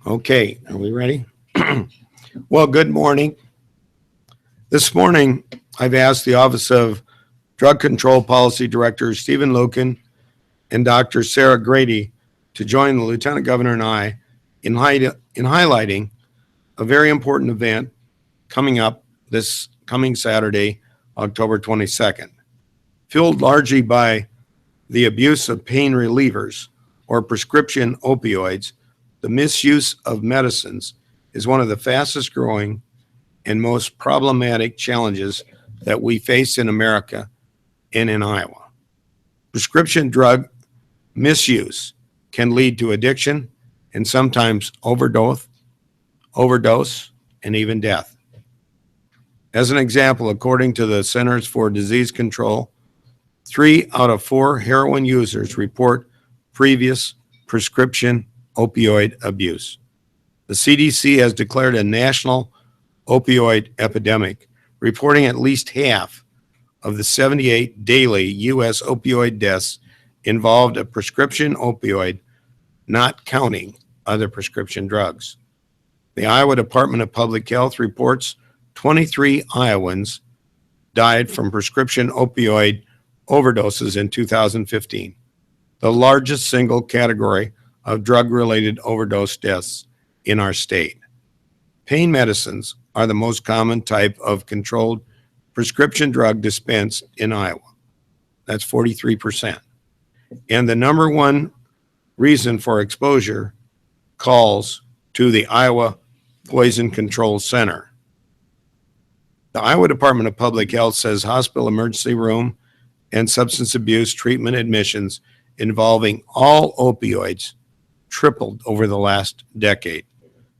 Okay, are we ready? Well, good morning. This morning, I've asked the Office of Drug Control Policy Director Stephen Lucan and Dr. Sarah Grady to join the Lieutenant Governor and I in highlighting a very important event coming up this coming Saturday, October 22nd. Fueled largely by the abuse of pain relievers or prescription opioids, the misuse of medicines is one of the fastest growing and most problematic challenges that we face in America and in Iowa. Prescription drug misuse can lead to addiction and sometimes overdose, and even death. As an example, according to the Centers for Disease Control, 3 out of 4 heroin users report previous prescription opioid abuse. The CDC has declared a national opioid epidemic, reporting at least half of the 78 daily U.S. opioid deaths involved a prescription opioid, not counting other prescription drugs. The Iowa Department of Public Health reports 23 Iowans died from prescription opioid overdoses in 2015, the largest single category of drug-related overdose deaths in our state. Pain medicines are the most common type of controlled prescription drug dispensed in Iowa. That's 43%. And the number one reason for exposure calls to the Iowa Poison Control Center. The Iowa Department of Public Health says hospital emergency room and substance abuse treatment admissions involving all opioids tripled over the last decade.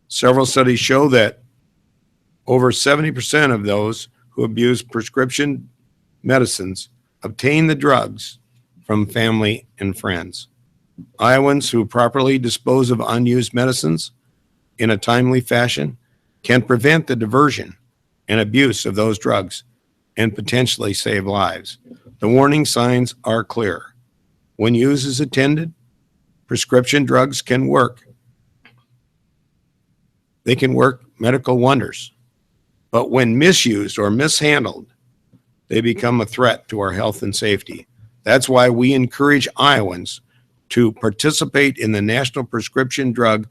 Several studies show that over 70% of those who abuse prescription medicines obtain the drugs from family and friends. Iowans who properly dispose of unused medicines in a timely fashion can prevent the diversion and abuse of those drugs and potentially save lives. The warning signs are clear. When used as intended, prescription drugs can work. They can work medical wonders. But when misused or mishandled, they become a threat to our health and safety. That's why we encourage Iowans to participate in the National Prescription Drug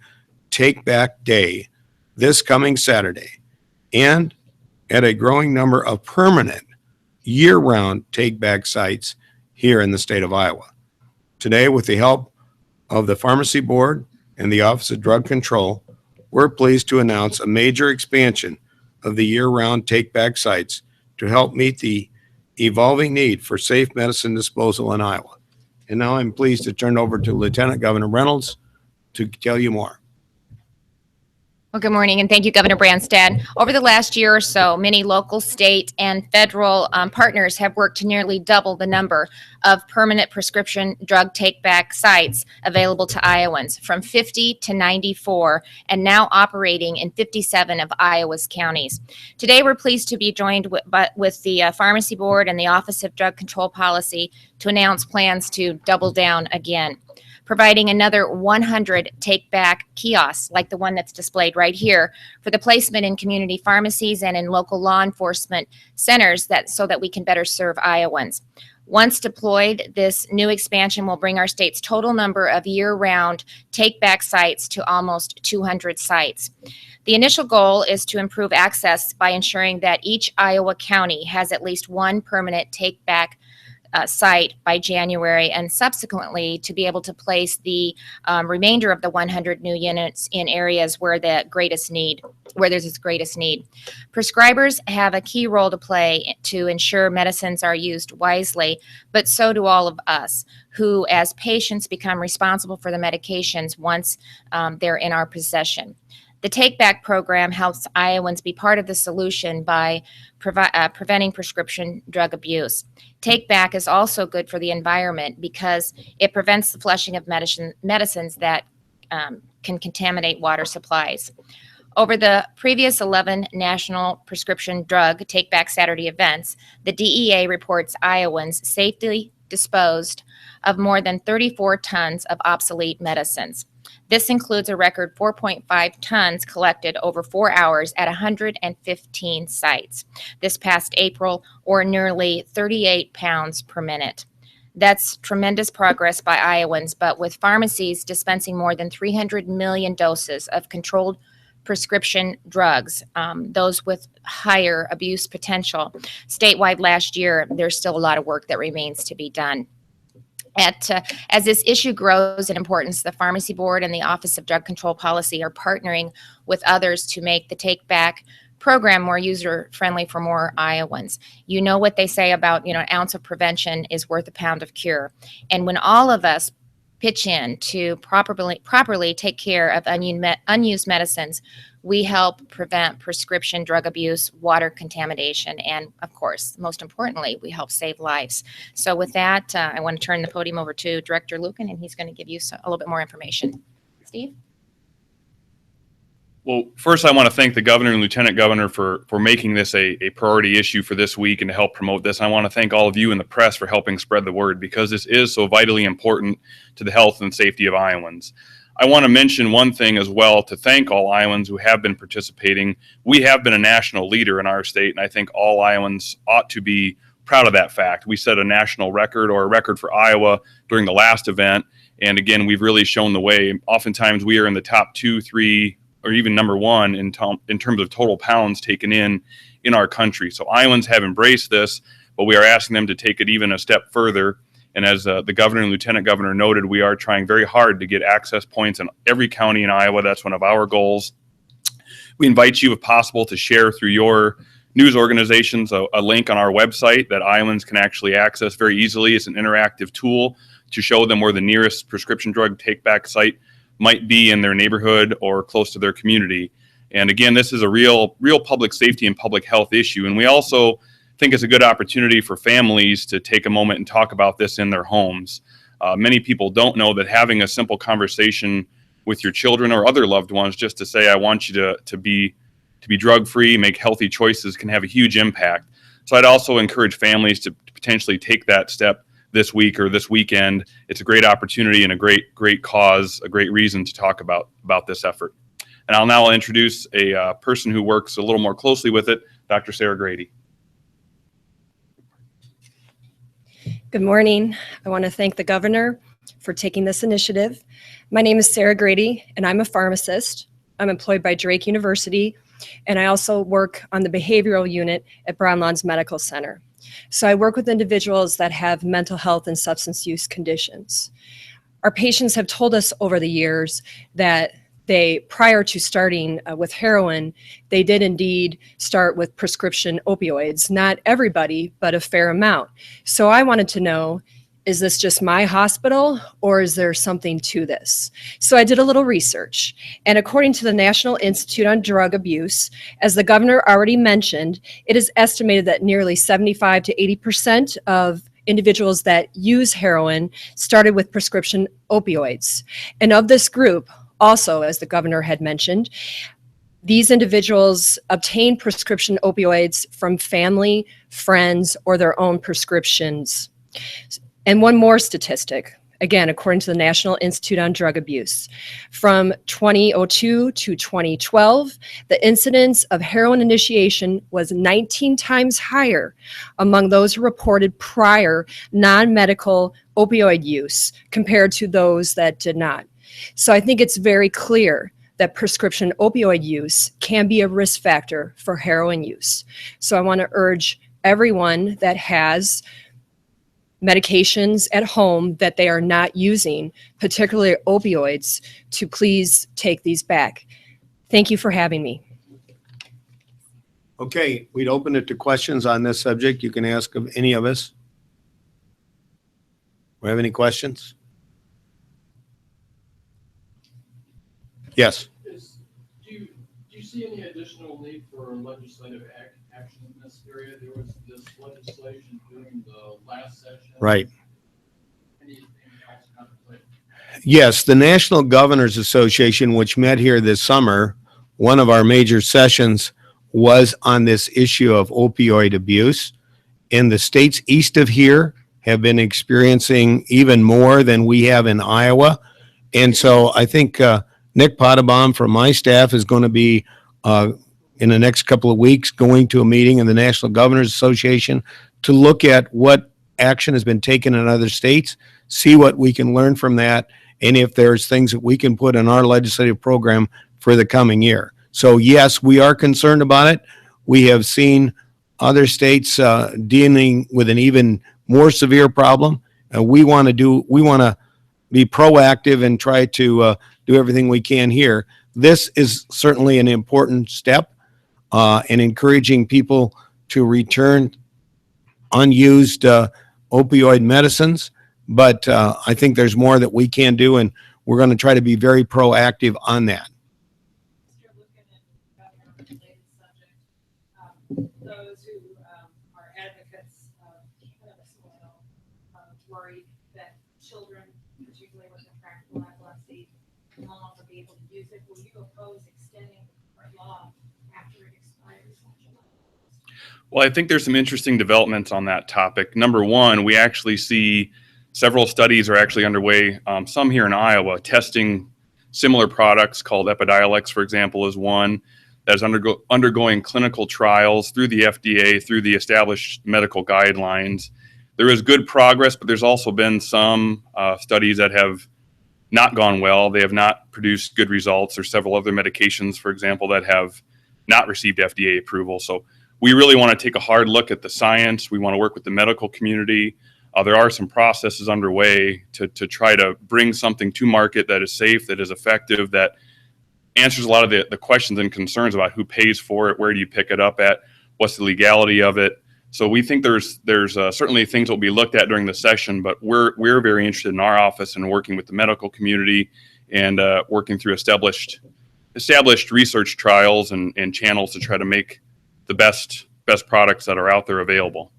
Takeback Day this coming Saturday, and at a growing number of permanent year-round take-back sites here in the state of Iowa. Today, with the help of the Pharmacy Board and the Office of Drug Control, we're pleased to announce a major expansion of the year-round take-back sites to help meet the evolving need for safe medicine disposal in Iowa. And now I'm pleased to turn it over to Lieutenant Governor Reynolds to tell you more. Well, good morning, and thank you, Governor Branstad. Over the last year or so, many local, state, and federal partners have worked to nearly double the number of permanent prescription drug take-back sites available to Iowans, from 50 to 94, and now operating in 57 of Iowa's counties. Today, we're pleased to be joined with the Pharmacy Board and the Office of Drug Control Policy to announce plans to double down again, providing another 100 take-back kiosks like the one that's displayed right here for the placement in community pharmacies and in local law enforcement centers so that we can better serve Iowans. Once deployed, this new expansion will bring our state's total number of year-round take-back sites to almost 200 sites. The initial goal is to improve access by ensuring that each Iowa county has at least one permanent take-back site by January, and subsequently to be able to place the remainder of the 100 new units in areas where there's its greatest need. Prescribers have a key role to play to ensure medicines are used wisely, but so do all of us, who as patients become responsible for the medications once they're in our possession. The Take Back program helps Iowans be part of the solution by preventing prescription drug abuse. Take Back is also good for the environment because it prevents the flushing of medicines that can contaminate water supplies. Over the previous 11 national prescription drug Take Back Saturday events, the DEA reports Iowans safely disposed of more than 34 tons of obsolete medicines. This includes a record 4.5 tons collected over 4 hours at 115 sites this past April, or nearly 38 pounds per minute. That's tremendous progress by Iowans, but with pharmacies dispensing more than 300 million doses of controlled prescription drugs, those with higher abuse potential, statewide last year, there's still a lot of work that remains to be done. As this issue grows in importance, the Pharmacy Board and the Office of Drug Control Policy are partnering with others to make the Take-Back program more user-friendly for more Iowans. You know what they say about, an ounce of prevention is worth a pound of cure. And when all of us pitch in to properly take care of unused medicines, we help prevent prescription drug abuse, water contamination, and of course, most importantly, we help save lives. So with that, I want to turn the podium over to Director Lucan, and he's going to give you a little bit more information. Steve? Well, first, I want to thank the governor and lieutenant governor for making this a priority issue for this week and to help promote this. I want to thank all of you in the press for helping spread the word, because this is so vitally important to the health and safety of Iowans. I want to mention one thing as well, to thank all Iowans who have been participating. We have been a national leader in our state, and I think all Iowans ought to be proud of that fact. We set a national record, or a record for Iowa, during the last event, and again, we've really shown the way. Oftentimes, we are in the top 2, 3, or even number 1 in terms of total pounds taken in our country. So Iowans have embraced this, but we are asking them to take it even a step further. And as the governor and lieutenant governor noted, we are trying very hard to get access points in every county in Iowa. That's one of our goals. We invite you, if possible, to share through your news organizations a link on our website that Iowans can actually access very easily. It's an interactive tool to show them where the nearest prescription drug take-back site might be in their neighborhood or close to their community. And again, this is a real public safety and public health issue. And we also think it's a good opportunity for families to take a moment and talk about this in their homes. Many people don't know that having a simple conversation with your children or other loved ones, just to say, I want you to be drug-free, make healthy choices, can have a huge impact. So I'd also encourage families to potentially take that step this week or this weekend. It's a great opportunity and a great cause, a great reason to talk about this effort. And I'll now introduce a person who works a little more closely with it, Dr. Sarah Grady. Good morning. I want to thank the governor for taking this initiative. My name is Sarah Grady, and I'm a pharmacist. I'm employed by Drake University, and I also work on the behavioral unit at Brown Lawns Medical Center. So I work with individuals that have mental health and substance use conditions. Our patients have told us over the years that prior to starting with heroin, they did indeed start with prescription opioids. Not everybody, but a fair amount. So I wanted to know, is this just my hospital, or is there something to this? So I did a little research, and according to the National Institute on Drug Abuse, as the governor already mentioned, it is estimated that nearly 75 to 80% of individuals that use heroin started with prescription opioids. And of this group, also, as the governor had mentioned, these individuals obtain prescription opioids from family, friends, or their own prescriptions. And one more statistic, again, according to the National Institute on Drug Abuse. From 2002 to 2012, the incidence of heroin initiation was 19 times higher among those who reported prior non-medical opioid use compared to those that did not. So I think it's very clear that prescription opioid use can be a risk factor for heroin use. So I want to urge everyone that has medications at home that they are not using, particularly opioids, to please take these back. Thank you for having me. Okay, we'd open it to questions on this subject. You can ask of any of us. We have any questions? Yes. Do you see any additional need for legislative action in this area? There was this legislation during the last session. Right. Anything else contemplated? Yes, the National Governors Association, which met here this summer, one of our major sessions was on this issue of opioid abuse. In the states east of here have been experiencing even more than we have in Iowa. And so I think Nick Potabom from my staff is going to be in the next couple of weeks going to a meeting in the National Governors Association to look at what action has been taken in other states, see what we can learn from that, and if there's things that we can put in our legislative program for the coming year. So yes, we are concerned about it. We have seen other states dealing with an even more severe problem. We want to be proactive and try to do everything we can here. This is certainly an important step in encouraging people to return unused opioid medicines. But I think there's more that we can do, and we're going to try to be very proactive on that. Those who are advocates of cannabis oil worry that children, particularly with intractable epilepsy, will no longer be able to use it. Will you oppose extending the current law after it expires on July 1st? Well, I think there's some interesting developments on that topic. Number one, we actually see several studies are actually underway, some here in Iowa, testing similar products called Epidiolex, for example, is one that is undergoing clinical trials through the FDA, through the established medical guidelines. There is good progress, but there's also been some studies that have not gone well. They have not produced good results. There's several other medications, for example, that have not received FDA approval. So we really want to take a hard look at the science. We want to work with the medical community. There are some processes underway to try to bring something to market that is safe, that is effective, that answers a lot of the questions and concerns about who pays for it, where do you pick it up at, what's the legality of it. So we think there's certainly things that will be looked at during the session, but we're very interested in our office and working with the medical community and working through established research trials and channels to try to make the best products that are out there available.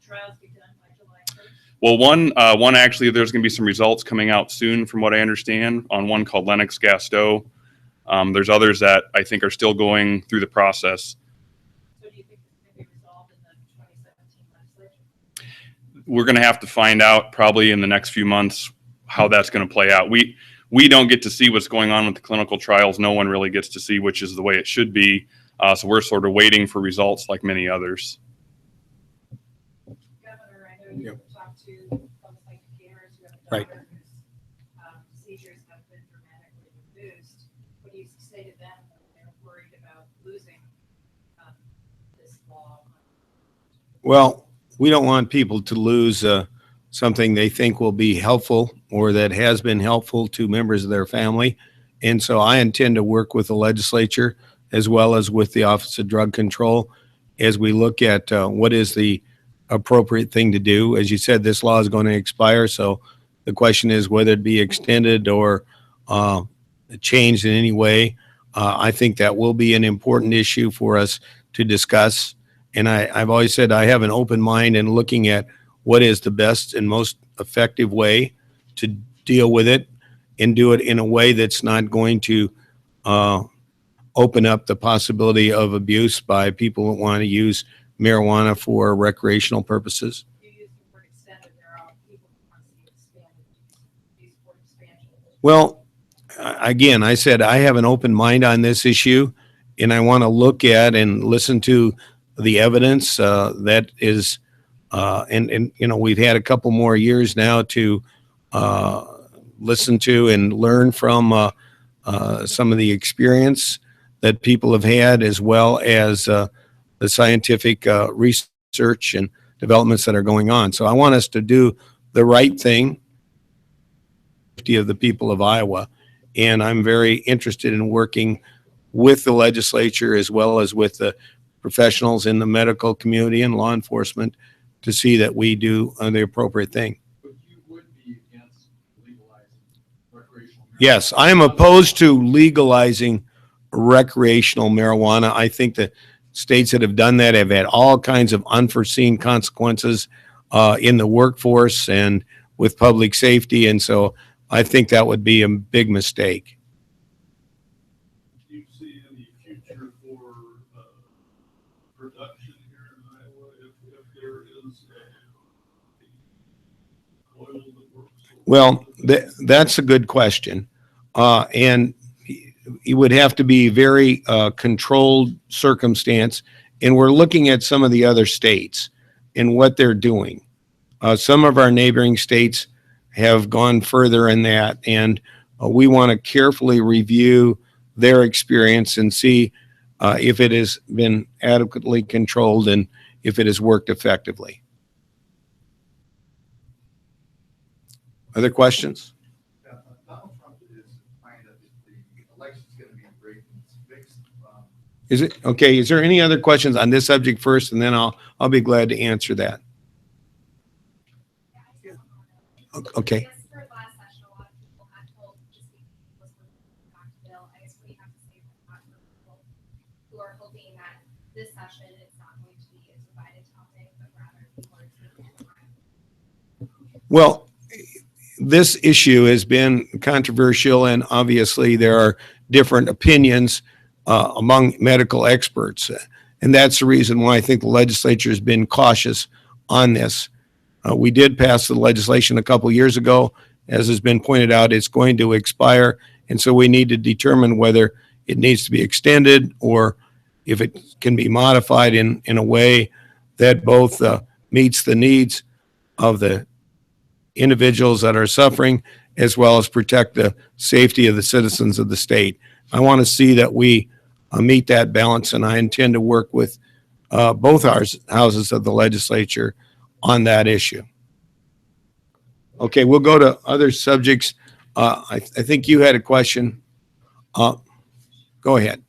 Trials be done by July 1st? Well, one actually, there's going to be some results coming out soon, from what I understand, on one called Lennox-Gastaut. There's others that I think are still going through the process. So do you think this can be resolved in the 2017 legislature? We're going to have to find out probably in the next few months how that's going to play out. We don't get to see what's going on with the clinical trials. No one really gets to see, which is the way it should be. So we're sort of waiting for results like many others. Governor, I know you talked to folks like gamers who have a Right. daughter whose seizures have been dramatically reduced. What do you say to them when they're worried about losing this law? Well, we don't want people to lose something they think will be helpful or that has been helpful to members of their family. And so I intend to work with the legislature as well as with the Office of Drug Control as we look at what is the appropriate thing to do. As you said, this law is going to expire. So the question is whether it be extended or changed in any way. I think that will be an important issue for us to discuss. And I've always said I have an open mind in looking at what is the best and most effective way to deal with it and do it in a way that's not going to open up the possibility of abuse by people that want to use marijuana for recreational purposes. You use the word extended. There are people who want to see expanded. Use the word expansion. Well, again, I said I have an open mind on this issue, and I want to look at and listen to the evidence that is, and you know, we've had a couple more years now to listen to and learn from some of the experience that people have had, as well as the scientific research and developments that are going on. So I want us to do the right thing of the people of Iowa. And I'm very interested in working with the legislature as well as with the professionals in the medical community and law enforcement to see that we do the appropriate thing. But you would be against legalizing recreational marijuana? Yes, I am opposed to legalizing recreational marijuana. I think that states that have done that have had all kinds of unforeseen consequences in the workforce and with public safety. And so I think that would be a big mistake. Do you see any future for production here in Iowa if there is Well, that's a good question. And it would have to be very controlled circumstance. And we're looking at some of the other states and what they're doing. Some of our neighboring states have gone further in that, and we want to carefully review their experience and see if it has been adequately controlled and if it has worked effectively. Other questions? Donald Trump is implying that the election's going to be rigged and it's fixed. Is it okay? Is there any other questions on this subject first, and then I'll be glad to answer that. Okay. I guess for last session, a lot of people had told just because it was back to Bill. I guess what do you have to say for that for people who are hoping that this session it's not going to be a divided topic, but rather people are taking the time. Well, this issue has been controversial, and obviously there are different opinions among medical experts. And that's the reason why I think the legislature has been cautious on this. We did pass the legislation a couple years ago. As has been pointed out, it's going to expire. And so we need to determine whether it needs to be extended or if it can be modified in a way that both meets the needs of the individuals that are suffering, as well as protect the safety of the citizens of the state. I want to see that we meet that balance, and I intend to work with both houses of the legislature on that issue. Okay, we'll go to other subjects. I think you had a question. Go ahead.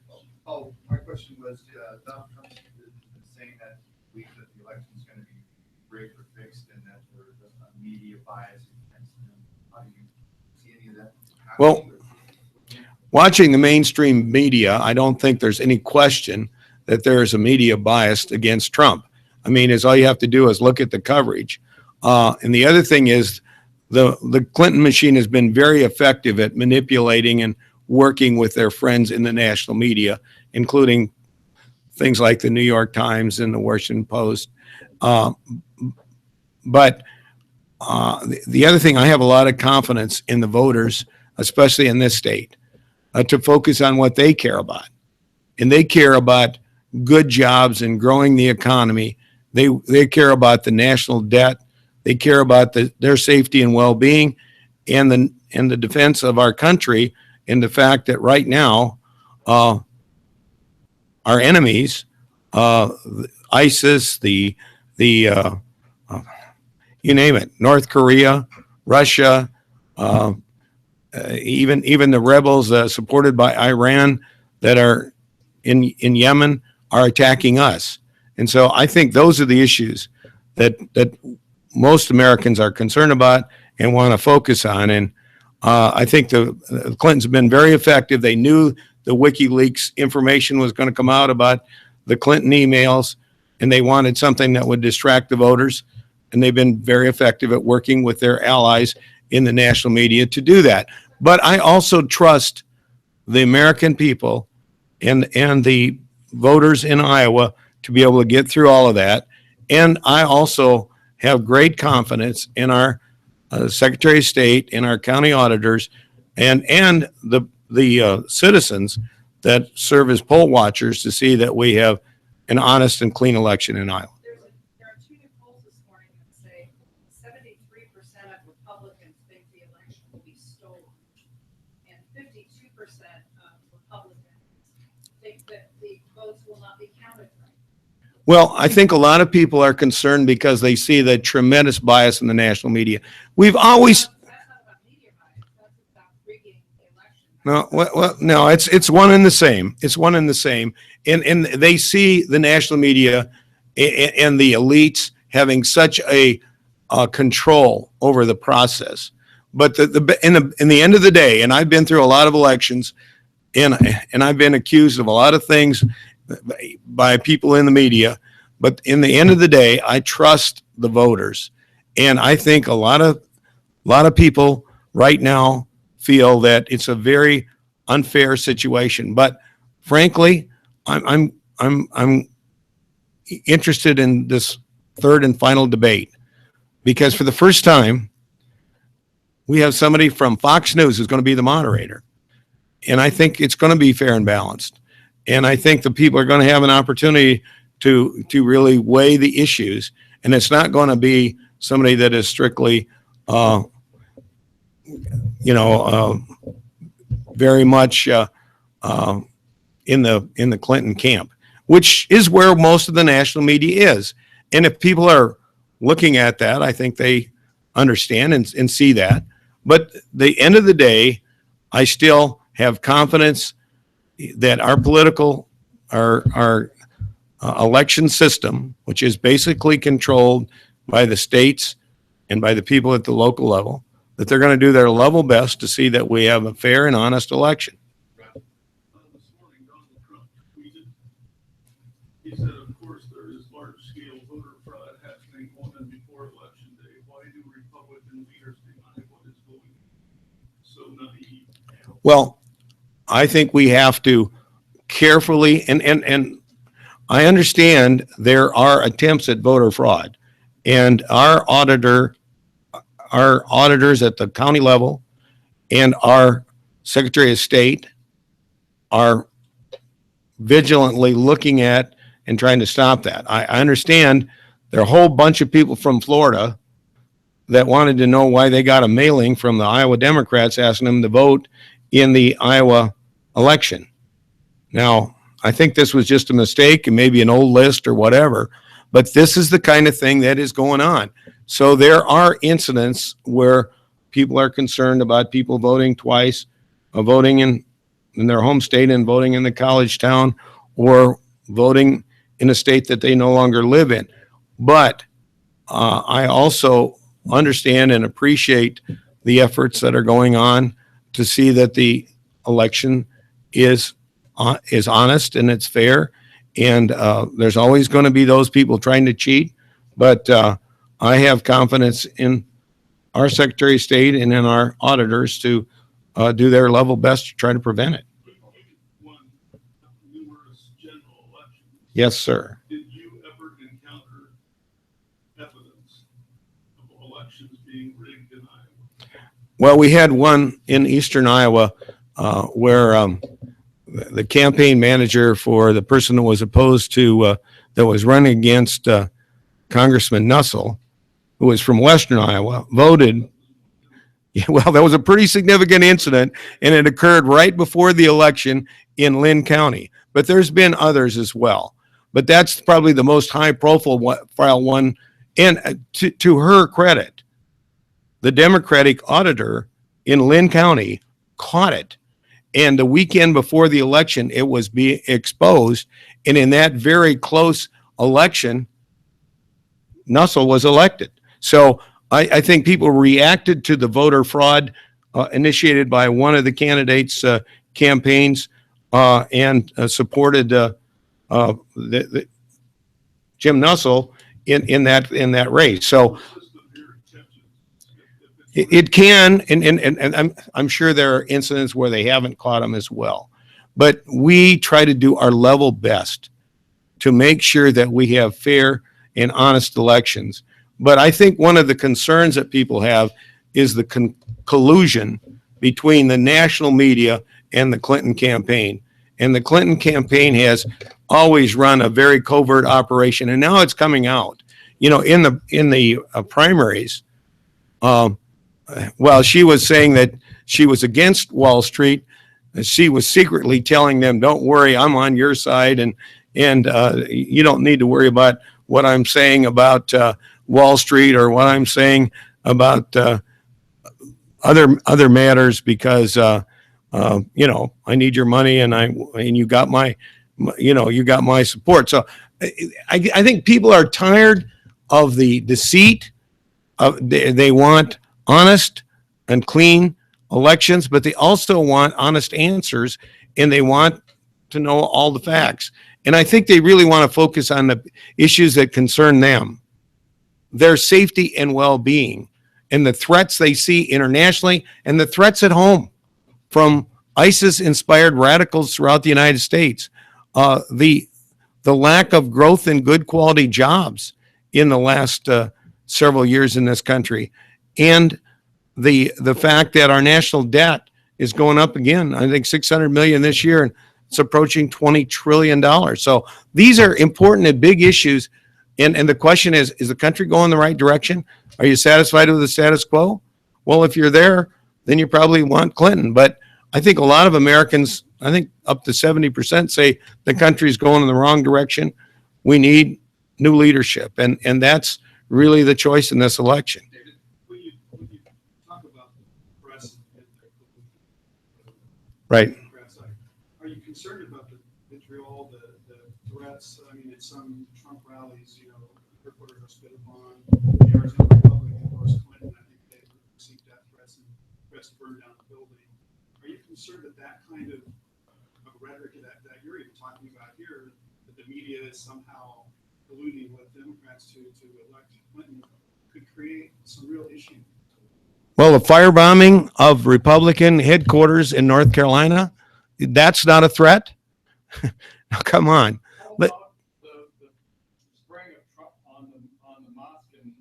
Oh, my question was, Donald Trump has been saying that the election's going to be rigged or fixed and that there's a media bias against him. How do you see any of that? Well, watching the mainstream media, I don't think there's any question that there is a media bias against Trump. I mean, all you have to do is look at the coverage. And the other thing is the Clinton machine has been very effective at manipulating and working with their friends in the national media, including things like the New York Times and the Washington Post. But the other thing, I have a lot of confidence in the voters, especially in this state, to focus on what they care about. And they care about good jobs and growing the economy. They care about the national debt. They care about their safety and well-being and the defense of our country, and the fact that right now our enemies, ISIS, the you name it, North Korea, Russia, even the rebels supported by Iran that are in Yemen are attacking us. And so I think those are the issues that most Americans are concerned about and want to focus on. And I think the Clintons have been very effective. They knew the WikiLeaks information was going to come out about the Clinton emails, and they wanted something that would distract the voters. And they've been very effective at working with their allies in the national media to do that. But I also trust the American people and the voters in Iowa to be able to get through all of that. And I also have great confidence in our Secretary of State, in our county auditors, and the citizens that serve as poll watchers to see that we have an honest and clean election in Iowa. There are two new polls this morning that say 73% of Republicans think the election will be stolen, and 52% of Republicans think that the votes will not be counted right. Well, I think a lot of people are concerned because they see the tremendous bias in the national media. We've always That's not about media bias, that's about rigging the election. no, it's one and the same. It's one and the same. And they see the national media and the elites having such a control over the process. But in the end of the day, and I've been through a lot of elections, and I've been accused of a lot of things by people in the media, but in the end of the day, I trust the voters, and I think a lot of people right now feel that it's a very unfair situation. But frankly, I'm interested in this third and final debate because for the first time, we have somebody from Fox News who's going to be the moderator. And I think it's going to be fair and balanced. And I think the people are going to have an opportunity to really weigh the issues. And it's not going to be somebody that is strictly, very much in the Clinton camp, which is where most of the national media is. And if people are looking at that, I think they understand and see that. But the end of the day, I still have confidence that our election system, which is basically controlled by the states and by the people at the local level, that they're going to do their level best to see that we have a fair and honest election. This morning, Donald Trump tweeted, he said, of course, there is large-scale voter fraud happening on and before Election Day. Why do Republican leaders deny what is going so naive? Well, I think we have to carefully, and I understand there are attempts at voter fraud, and our auditors at the county level and our Secretary of State are vigilantly looking at and trying to stop that. I understand there are a whole bunch of people from Florida that wanted to know why they got a mailing from the Iowa Democrats asking them to vote in the Iowa election. Now, I think this was just a mistake and maybe an old list or whatever, but this is the kind of thing that is going on. So there are incidents where people are concerned about people voting twice, voting in their home state and voting in the college town, or voting in a state that they no longer live in. But I also understand and appreciate the efforts that are going on to see that the election is honest and it's fair. And there's always going to be those people trying to cheat. But I have confidence in our Secretary of State and in our auditors to do their level best to try to prevent it. Won numerous general elections. Yes, sir. Did you ever encounter evidence of elections being rigged in Iowa? Well, we had one in eastern Iowa where the campaign manager for the person that was opposed to, that was running against Congressman Nussel, who was from western Iowa, voted. Yeah, well, that was a pretty significant incident, and it occurred right before the election in Lynn County. But there's been others as well. But that's probably the most high-profile one. And to her credit, the Democratic auditor in Lynn County caught it. And the weekend before the election, it was being exposed. And in that very close election, Nussel was elected. So I think people reacted to the voter fraud initiated by one of the candidates' campaigns and supported Jim Nussel in that race. So it can, and I'm sure there are incidents where they haven't caught him as well. But we try to do our level best to make sure that we have fair and honest elections. But I think one of the concerns that people have is the collusion between the national media and the Clinton campaign. And the Clinton campaign has always run a very covert operation, and now it's coming out. You know, in the primaries, while she was saying that she was against Wall Street, she was secretly telling them, "Don't worry, I'm on your side, and you don't need to worry about what I'm saying about Wall Street or what I'm saying about other matters, because I need your money, and you got my support." So I think people are tired of the deceit. They want honest and clean elections, but they also want honest answers, and they want to know all the facts. And I think they really want to focus on the issues that concern them, their safety and well-being, and the threats they see internationally and the threats at home from ISIS-inspired radicals throughout the United States, the lack of growth in good quality jobs in the last several years in this country, and the fact that our national debt is going up again. I think 600 million this year, and it's approaching $20 trillion. So these are important and big issues. And the question is the country going the right direction? Are you satisfied with the status quo? Well, if you're there, then you probably want Clinton. But I think a lot of Americans, I think up to 70% say the country's going in the wrong direction. We need new leadership. And that's really the choice in this election. David, when you talk about the press and Right. Democrats, are you concerned about the vitriol, the threats? I mean, at some Trump rallies, you know, reporters are spit upon. The Arizona Republican endorsed Clinton. I think they received death threats and threats to burn down the building. Are you concerned that that kind of rhetoric that you're even talking about here, that the media is somehow colluding with Democrats to elect Clinton, could create some real issues? Well, the firebombing of Republican headquarters in North Carolina, that's not a threat. Now, come on. How But- about the spraying of Trump on the mosque in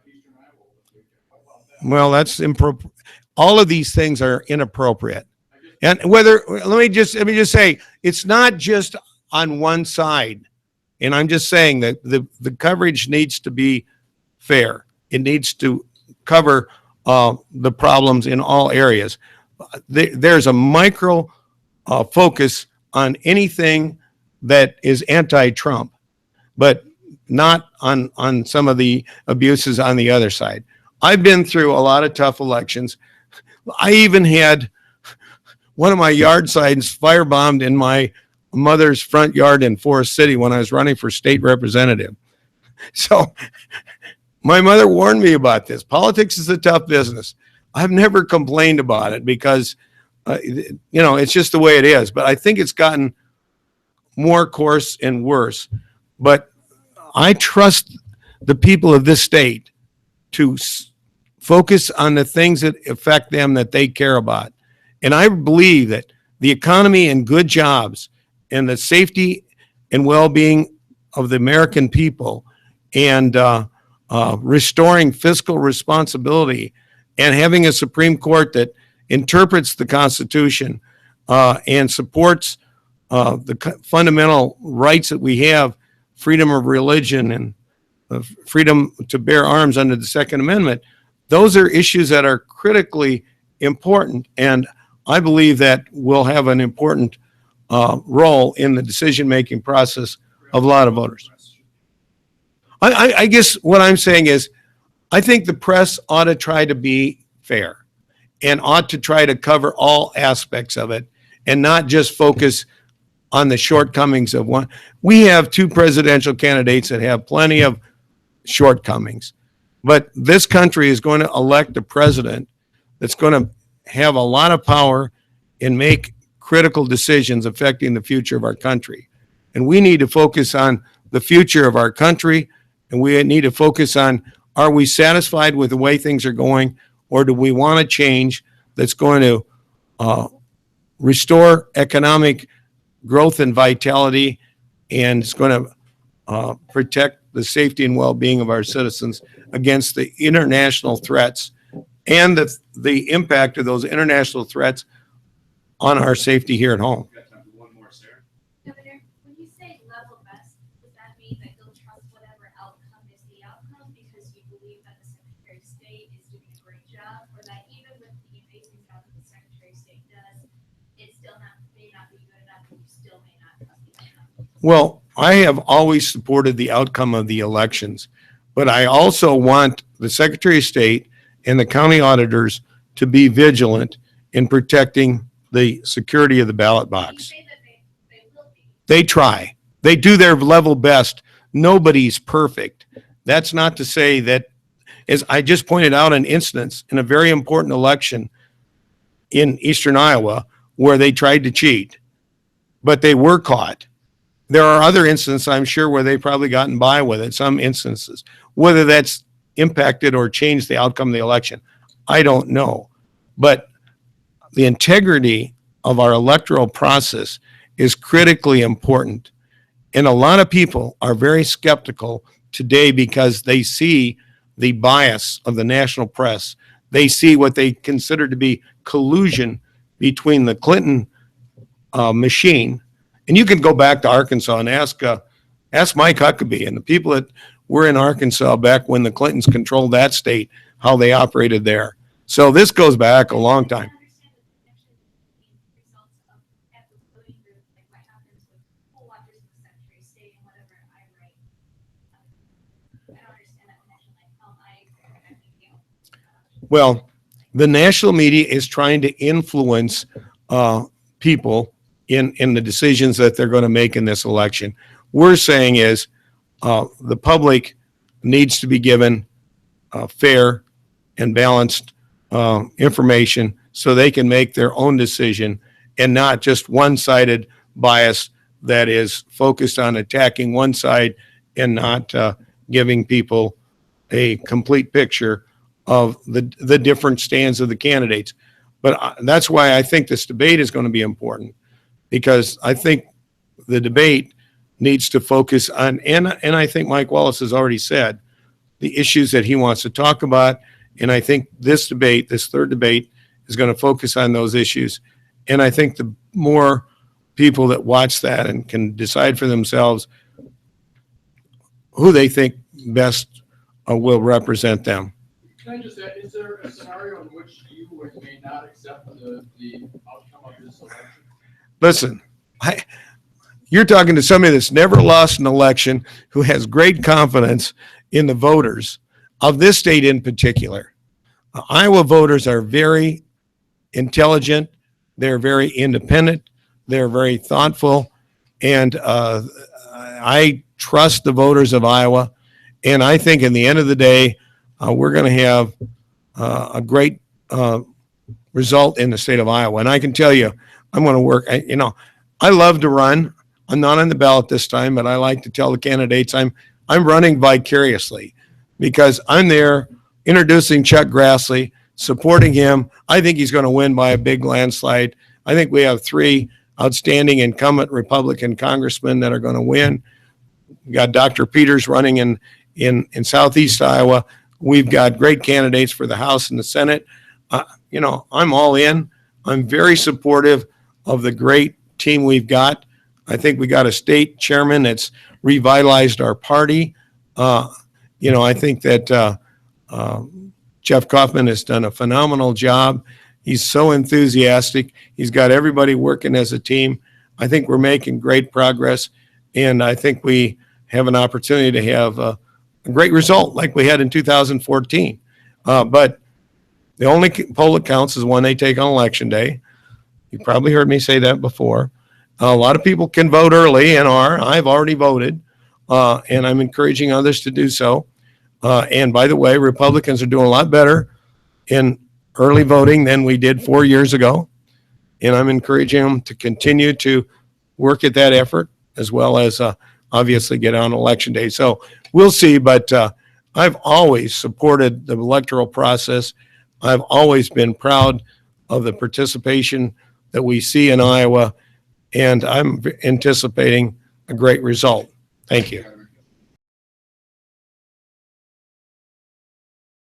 eastern Iowa this weekend? How about that? Well, that's improper. All of these things are inappropriate. I just- And whether, let me just say, it's not just on one side. And I'm just saying that the coverage needs to be fair. It needs to cover the problems in all areas. There's a micro focus on anything that is anti-Trump, but not on some of the abuses on the other side. I've been through a lot of tough elections. I even had one of my yard signs firebombed in my mother's front yard in Forest City when I was running for state representative. So my mother warned me about this. Politics is a tough business. I've never complained about it because, it's just the way it is. But I think it's gotten more coarse and worse. But I trust the people of this state to focus on the things that affect them, that they care about. And I believe that the economy and good jobs and the safety and well-being of the American people and restoring fiscal responsibility and having a Supreme Court that interprets the Constitution and supports the fundamental rights that we have, freedom of religion and freedom to bear arms under the Second Amendment. Those are issues that are critically important, and I believe that will have an important role in the decision-making process of a lot of voters. I guess what I'm saying is, I think the press ought to try to be fair and ought to try to cover all aspects of it and not just focus on the shortcomings of one. We have two presidential candidates that have plenty of shortcomings, but this country is going to elect a president that's going to have a lot of power and make critical decisions affecting the future of our country. And we need to focus on the future of our country, and we need to focus on, are we satisfied with the way things are going, or do we want a change that's going to restore economic growth and vitality, and it's going to protect the safety and well-being of our citizens against the international threats and the impact of those international threats on our safety here at home. We've got time for one more, Sarah. Governor, when you say level best, does that mean that you'll trust whatever outcome is the outcome because you believe that the Secretary of State is doing a great job, or that even with the amazing job that the Secretary of State does, it still may not be good enough, and you still may not trust the outcome? Well, I have always supported the outcome of the elections, but I also want the Secretary of State and the county auditors to be vigilant in protecting the security of the ballot You box. say that they will be. They try. They do their level best. Nobody's perfect. That's not to say that, as I just pointed out, an instance in a very important election in eastern Iowa where they tried to cheat, but they were caught. There are other instances, I'm sure, where they've probably gotten by with it, some instances. Whether that's impacted or changed the outcome of the election, I don't know. But the integrity of our electoral process is critically important. And a lot of people are very skeptical today because they see the bias of the national press. they see what they consider to be collusion between the Clinton machine. And you can go back to Arkansas and ask Mike Huckabee and the people that were in Arkansas back when the Clintons controlled that state, how they operated there. So this goes back a long time. Well, the national media is trying to influence people in the decisions that they're going to make in this election. We're saying is the public needs to be given fair and balanced information so they can make their own decision and not just one-sided bias that is focused on attacking one side and not giving people a complete picture of the different stands of the candidates. But that's why I think this debate is going to be important, because I think the debate needs to focus on, and I think Mike Wallace has already said, the issues that he wants to talk about. And I think this debate, this third debate, is going to focus on those issues. And I think the more people that watch that and can decide for themselves who they think best will represent them. Can I just add, is there a scenario in which you may not accept the outcome of this election? Listen, you're talking to somebody that's never lost an election, who has great confidence in the voters of this state in particular. Iowa voters are very intelligent. They're very independent. They're very thoughtful. And I trust the voters of Iowa. And I think in the end of the day, we're going to have a great result in the state of Iowa. And I can tell you, I'm going to work. I love to run. I'm not on the ballot this time, but I like to tell the candidates I'm running vicariously, because I'm there introducing Chuck Grassley, supporting him. I think he's going to win by a big landslide. I think we have 3 outstanding incumbent Republican congressmen that are going to win. We got Dr. Peters running in Southeast Iowa. We've got great candidates for the House and the Senate. I'm all in. I'm very supportive of the great team we've got. I think we got a state chairman that's revitalized our party. I think that Jeff Kaufman has done a phenomenal job. He's so enthusiastic. He's got everybody working as a team. I think we're making great progress, and I think we have an opportunity to have a great result like we had in 2014. But the only poll that counts is one they take on Election Day. You probably heard me say that before. A lot of people can vote early and I've already voted, and I'm encouraging others to do so. And by the way, Republicans are doing a lot better in early voting than we did 4 years ago. And I'm encouraging them to continue to work at that effort, as well as obviously get on Election Day. So we'll see, but I've always supported the electoral process. I've always been proud of the participation that we see in Iowa, and I'm anticipating a great result. Thank you.